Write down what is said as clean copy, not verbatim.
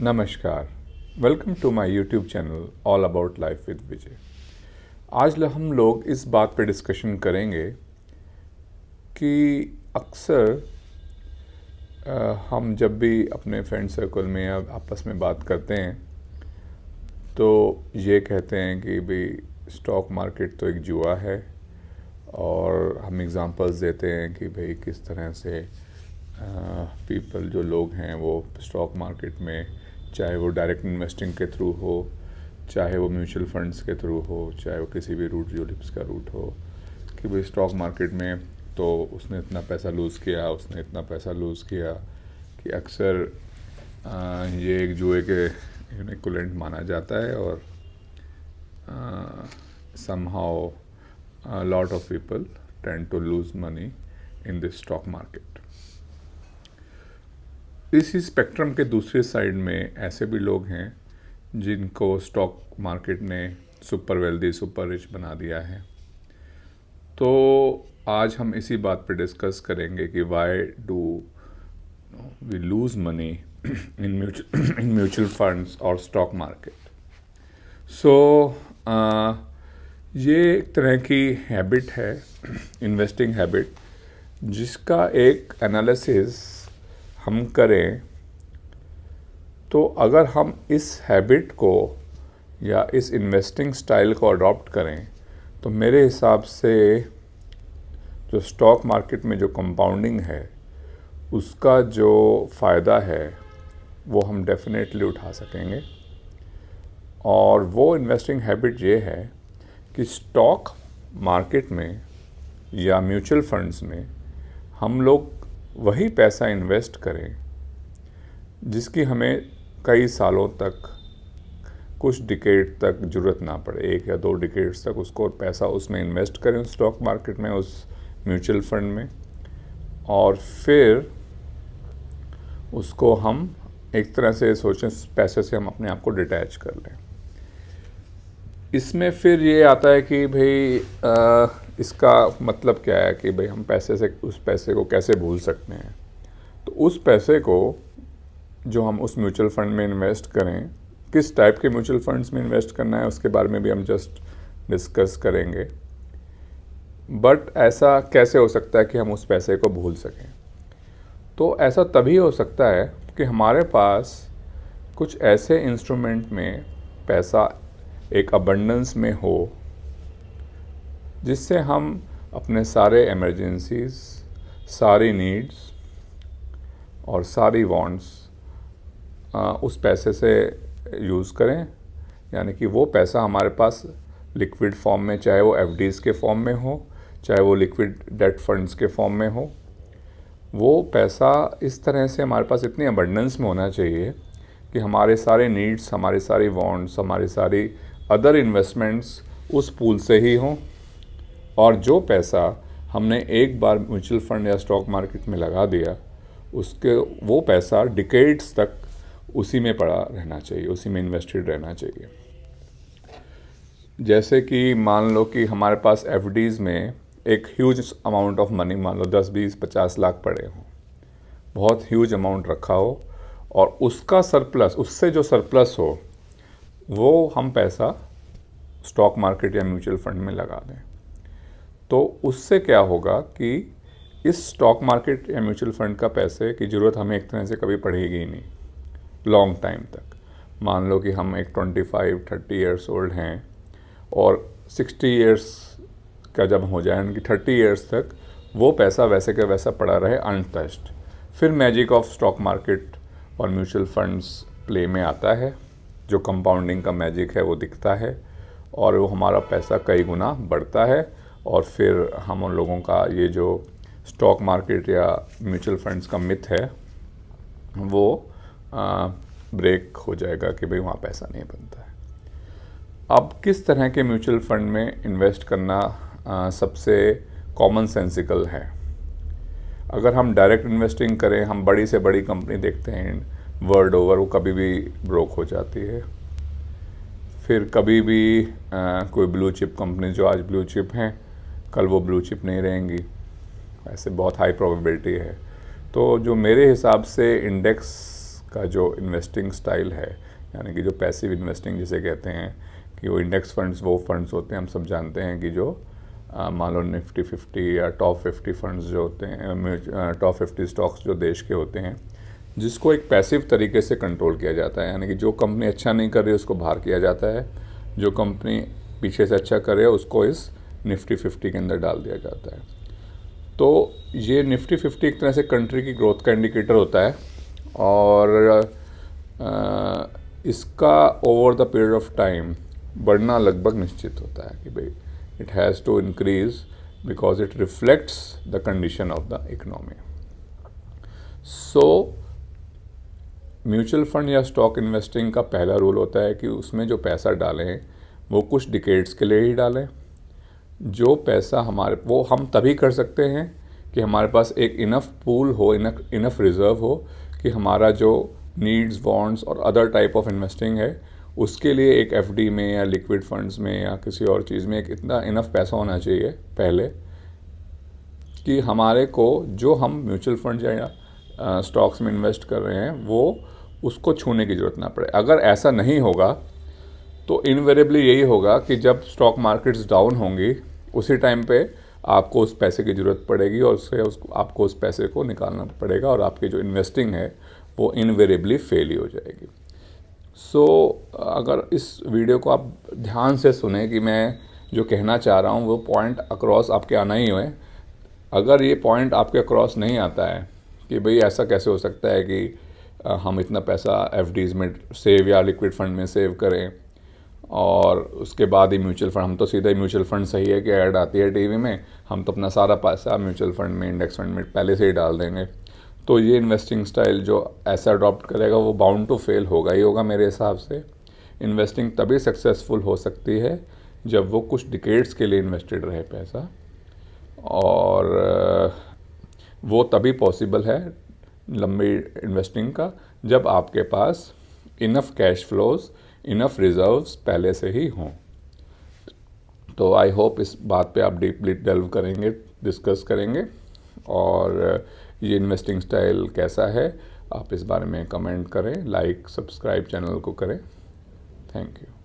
नमस्कार। Welcome to my YouTube channel all about life with Vijay. आज हम लोग इस बात पे डिस्कशन करेंगे कि अक्सर हम जब भी अपने फ्रेंड सर्कल में या आपस में बात करते हैं तो ये कहते हैं कि भाई स्टॉक मार्केट तो एक जुआ है, और हम एग्ज़ाम्पल्स देते हैं कि भाई किस तरह से पीपल जो लोग हैं वो स्टॉक मार्केट में, चाहे वो डायरेक्ट इन्वेस्टिंग के थ्रू हो, चाहे वो म्यूचुअल फंड्स के थ्रू हो, चाहे वो किसी भी रूट यूलिप्स का रूट हो, कि भाई स्टॉक मार्केट में तो उसने इतना पैसा लूज़ किया, उसने इतना पैसा लूज़ किया, कि अक्सर ये एक जुए के इक्विवेलेंट माना जाता है। और somehow a lot of people tend to lose money in this stock market. इसी स्पेक्ट्रम के दूसरे साइड में ऐसे भी लोग हैं जिनको स्टॉक मार्केट ने सुपर वेल्दी, सुपर रिच बना दिया है। तो आज हम इसी बात पे डिस्कस करेंगे कि why do we lose money in mutual funds और स्टॉक मार्केट। सो ये एक तरह की हैबिट है, इन्वेस्टिंग हैबिट, जिसका एक एनालिसिस हम करें तो अगर हम इस हैबिट को या इस इन्वेस्टिंग स्टाइल को अडॉप्ट करें तो मेरे हिसाब से जो स्टॉक मार्केट में जो कंपाउंडिंग है उसका जो फ़ायदा है वो हम डेफिनेटली उठा सकेंगे। और वो इन्वेस्टिंग हैबिट ये है कि स्टॉक मार्केट में या म्यूचुअल फंड्स में हम लोग वही पैसा इन्वेस्ट करें जिसकी हमें कई सालों तक, कुछ डिकेड तक ज़रूरत ना पड़े, 1 या 2 डिकेड्स तक उसको पैसा उसमें इन्वेस्ट करें, उस स्टॉक मार्केट में, उस म्यूचुअल फंड में, और फिर उसको हम एक तरह से सोचें पैसे से हम अपने आप को डिटैच कर लें। इसमें फिर ये आता है कि भाई इसका मतलब क्या है कि भाई हम पैसे से उस पैसे को कैसे भूल सकते हैं। तो उस पैसे को जो हम उस म्यूचुअल फंड में इन्वेस्ट करें, किस टाइप के म्यूचुअल फंड्स में इन्वेस्ट करना है उसके बारे में भी हम जस्ट डिस्कस करेंगे। बट ऐसा कैसे हो सकता है कि हम उस पैसे को भूल सकें? तो ऐसा तभी हो सकता है कि हमारे पास कुछ ऐसे इंस्ट्रूमेंट में पैसा एक अबंडेंस में हो जिससे हम अपने सारे इमरजेंसीज, सारी नीड्स और सारी वांट्स उस पैसे से यूज़ करें। यानी कि वो पैसा हमारे पास लिक्विड फॉर्म में, चाहे वो एफडीज़ के फॉर्म में हो, चाहे वो लिक्विड डेट फंड्स के फॉर्म में हो, वो पैसा इस तरह से हमारे पास इतनी अबंडेंस में होना चाहिए कि हमारे सारे नीड्स, हमारी सारी वांट्स, हमारी सारी अदर इन्वेस्टमेंट्स उस पूल से ही हों। और जो पैसा हमने एक बार म्यूचुअल फंड या स्टॉक मार्केट में लगा दिया, उसके वो पैसा डिकेड्स तक उसी में पड़ा रहना चाहिए, उसी में इन्वेस्टेड रहना चाहिए। जैसे कि मान लो कि हमारे पास एफडीज़ में एक ह्यूज अमाउंट ऑफ मनी, मान लो 10, 20, 50 लाख पड़े हों, बहुत ह्यूज अमाउंट रखा हो, और उसका सरप्लस, उससे जो सरप्लस हो वो हम पैसा स्टॉक मार्केट या म्यूचुअल फंड में लगा दें। तो उससे क्या होगा कि इस स्टॉक मार्केट या म्यूचुअल फंड का पैसे की ज़रूरत हमें एक तरह से कभी पड़ेगी ही नहीं लॉन्ग टाइम तक। मान लो कि हम एक 25-30 ईयर्स ओल्ड हैं और 60 ईयर्स का जब हो जाए, यानी कि 30 ईयर्स तक वो पैसा वैसे का वैसा पड़ा रहे अनटच्ड। फिर मैजिक ऑफ स्टॉक मार्केट और म्यूचुअल फंड्स प्ले में आता है, जो कंपाउंडिंग का मैजिक है वो दिखता है, और वो हमारा पैसा कई गुना बढ़ता है। और फिर हम उन लोगों का ये जो स्टॉक मार्केट या म्यूचुअल फंड्स का मिथ है वो ब्रेक हो जाएगा कि भाई वहाँ पैसा नहीं बनता है। अब किस तरह के म्यूचुअल फंड में इन्वेस्ट करना सबसे कॉमन सेंसिकल है? अगर हम डायरेक्ट इन्वेस्टिंग करें, हम बड़ी से बड़ी कंपनी देखते हैं वर्ल्ड ओवर, वो कभी भी ब्रोक हो जाती है। फिर कभी भी कोई ब्लू चिप कंपनी जो आज ब्लू चिप हैं, कल वो ब्लू चिप नहीं रहेंगी, ऐसे बहुत हाई प्रोबेबिलिटी है। तो जो मेरे हिसाब से इंडेक्स का जो इन्वेस्टिंग स्टाइल है, यानी कि जो पैसिव इन्वेस्टिंग जिसे कहते हैं, कि वो इंडेक्स फंड्स वो फंड्स होते हैं, हम सब जानते हैं कि जो मान लो निफ्टी 50 या टॉप 50 फंड्स जो होते हैं, टॉप 50 स्टॉक्स जो देश के होते हैं, जिसको एक पैसिव तरीके से कंट्रोल किया जाता है। यानी कि जो कंपनी अच्छा नहीं कर रही उसको बाहर किया जाता है, जो कंपनी पीछे से अच्छा करे उसको इस निफ्टी 50 के अंदर डाल दिया जाता है। तो ये निफ्टी 50 एक तरह से कंट्री की ग्रोथ का इंडिकेटर होता है, और इसका over the period of time बढ़ना लगभग निश्चित होता है कि भाई it has to increase because it reflects the condition of the economy. So mutual fund या स्टॉक इन्वेस्टिंग का पहला रूल होता है कि उसमें जो पैसा डालें वो कुछ डिकेड्स के लिए ही डालें। जो पैसा वो हम तभी कर सकते हैं कि हमारे पास एक इनफ पूल हो, इनफ रिज़र्व हो कि हमारा जो नीड्स, वांट्स और अदर टाइप ऑफ इन्वेस्टिंग है उसके लिए एक एफडी में या लिक्विड फंड्स में या किसी और चीज़ में एक इतना इनफ पैसा होना चाहिए पहले कि हमारे को जो हम म्यूचुअल फंड या स्टॉक्स में इन्वेस्ट कर रहे हैं वो उसको छूने की ज़रूरत ना पड़े। अगर ऐसा नहीं होगा तो इनवेरेबली यही होगा कि जब स्टॉक मार्केट्स डाउन होंगी उसी टाइम पे आपको उस पैसे की ज़रूरत पड़ेगी और आपको उस पैसे को निकालना पड़ेगा और आपकी जो इन्वेस्टिंग है वो इनवेरेबली फेल ही हो जाएगी। सो अगर इस वीडियो को आप ध्यान से सुने कि मैं जो कहना चाह रहा हूँ वो पॉइंट अक्रॉस आपके आना ही है। अगर ये पॉइंट आपके अक्रॉस नहीं आता है कि भाई ऐसा कैसे हो सकता है कि हम इतना पैसा एफडीज़ में सेव या लिक्विड फंड में सेव करें और उसके बाद ही म्यूचुअल फंड, हम तो सीधा ही म्यूचुअल फंड सही है कि ऐड आती है टीवी में, हम तो अपना सारा पैसा म्यूचुअल फंड में, इंडेक्स फंड में पहले से ही डाल देंगे। तो ये इन्वेस्टिंग स्टाइल जो ऐसा अडॉप्ट करेगा वो बाउंड टू फेल होगा ही होगा। मेरे हिसाब से इन्वेस्टिंग तभी सक्सेसफुल हो सकती है जब वो कुछ डिकेड्स के लिए इन्वेस्टेड रहे पैसा, और वो तभी पॉसिबल है लंबी इन्वेस्टिंग का जब आपके पास enough cash flows, enough reserves पहले से ही हों। तो आई होप इस बात पे आप डीपली डेल्व करेंगे, डिस्कस करेंगे, और ये इन्वेस्टिंग स्टाइल कैसा है आप इस बारे में कमेंट करें, लाइक सब्सक्राइब चैनल को करें। Thank you.